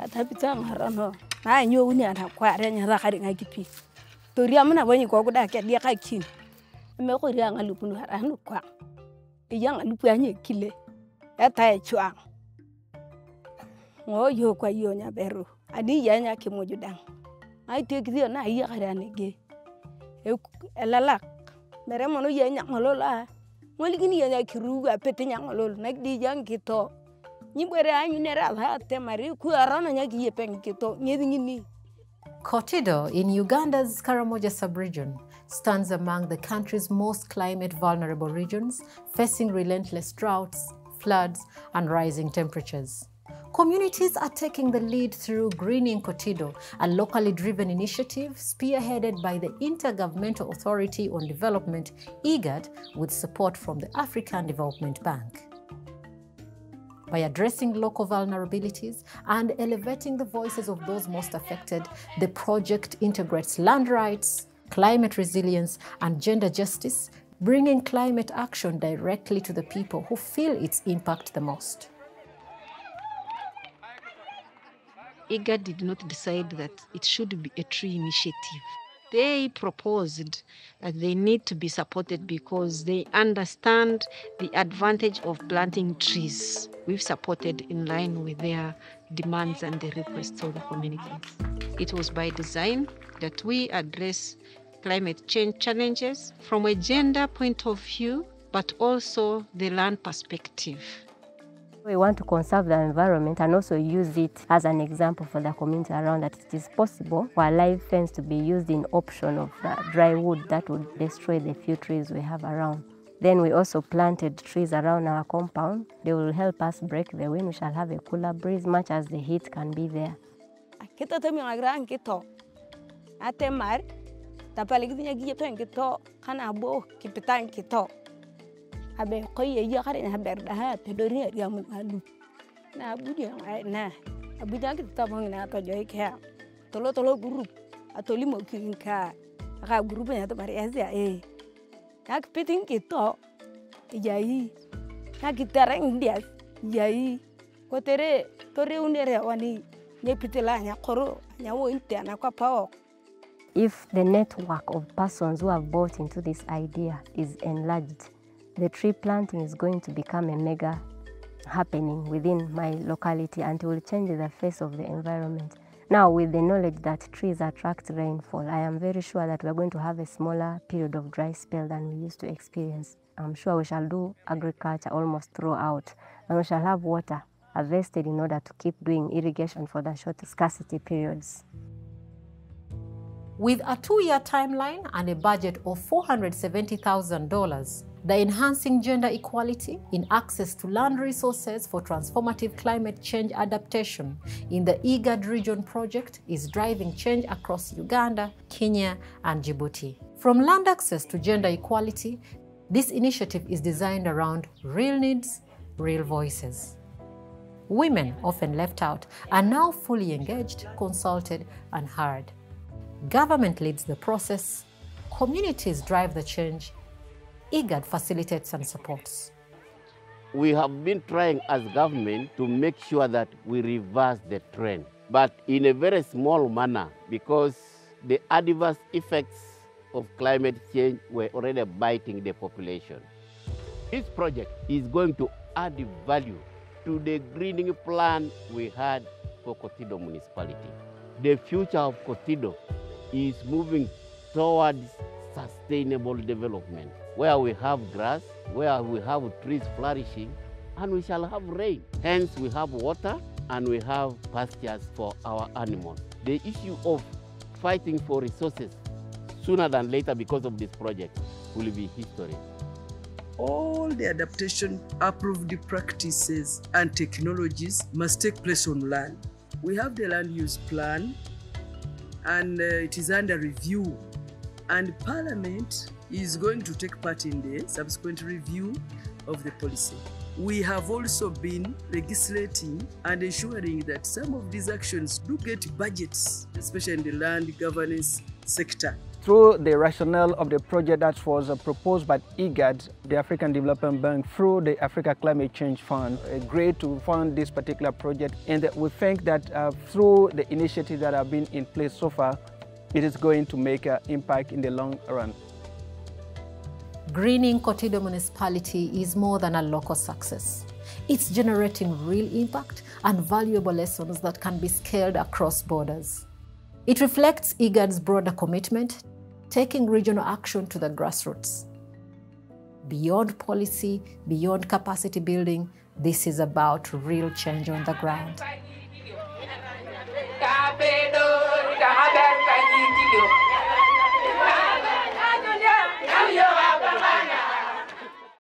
atapitang harano na nyo uni ana kware nya za kari ngakipi to ria muna bani ko guda ke dia kakin me ko ria ngalupu no haranu kwa yang alupu anya kile eta e chwa ngo yo kwa yo nya beru ani ya nya ke mojudang ai te kidi na iya kare anege elalak mere mono ya nya ngolola ngoligini ya nya kiru apete nya ngolol nak di jang kito Kotido in Uganda's Karamoja sub-region stands among the country's most climate-vulnerable regions, facing relentless droughts, floods, and rising temperatures. Communities are taking the lead through Greening Kotido, a locally driven initiative spearheaded by the Intergovernmental Authority on Development, IGAD, with support from the African Development Bank. By addressing local vulnerabilities and elevating the voices of those most affected, the project integrates land rights, climate resilience, and gender justice, bringing climate action directly to the people who feel its impact the most. IGAD did not decide that it should be a tree initiative. They proposed that they need to be supported because they understand the advantage of planting trees. We've supported in line with their demands and the requests of the communities. It was by design that we address climate change challenges from a gender point of view, but also the land perspective. We want to conserve the environment and also use it as an example for the community around that it is possible for a live fence to be used in option of the dry wood that would destroy the few trees we have around. Then we also planted trees around our compound. They will help us break the wind. We shall have a cooler breeze much as the heat can be there. Kita temi ngagrang kito. Ate mar tapaligi nya giyeto kito kana bo kipitan kito. Abe koye ya kare na berda ha pedori ya mun alu na budi na abuja kita bang na to joy kya tolo group atoli mo kinka aka group na to bari azia yak pitin kito yayi yak tereng dia yayi ko tere tore unere wani ne pitela nya koro nya wo inte na kwa pao. If the network of persons who have bought into this idea is enlarged, the tree planting is going to become a mega happening within my locality and it will change the face of the environment. Now, with the knowledge that trees attract rainfall, I am very sure that we are going to have a smaller period of dry spell than we used to experience. I'm sure we shall do agriculture almost throughout and we shall have water harvested in order to keep doing irrigation for the short scarcity periods. With a 2-year timeline and a budget of $470,000, the Enhancing Gender Equality in Access to Land Resources for Transformative Climate Change Adaptation in the IGAD Region project is driving change across Uganda, Kenya, and Djibouti. From land access to gender equality, this initiative is designed around real needs, real voices. Women, often left out, are now fully engaged, consulted, and heard. Government leads the process, communities drive the change, IGAD facilitates and supports. We have been trying as government to make sure that we reverse the trend, but in a very small manner because the adverse effects of climate change were already biting the population. This project is going to add value to the greening plan we had for Kotido municipality. The future of Kotido is moving towards sustainable development, where we have grass, where we have trees flourishing, and we shall have rain. Hence, we have water and we have pastures for our animals. The issue of fighting for resources sooner than later because of this project will be history. All the adaptation, approved practices and technologies must take place on land. We have the land use plan and it is under review, and Parliament is going to take part in the subsequent review of the policy. We have also been legislating and ensuring that some of these actions do get budgets, especially in the land governance sector. Through the rationale of the project that was proposed by IGAD, the African Development Bank, through the Africa Climate Change Fund, agreed to fund this particular project. And we think that through the initiatives that have been in place so far, it is going to make an impact in the long run. Greening Kotido municipality is more than a local success. It's generating real impact and valuable lessons that can be scaled across borders. It reflects IGAD's broader commitment, taking regional action to the grassroots. Beyond policy, beyond capacity building, this is about real change on the ground.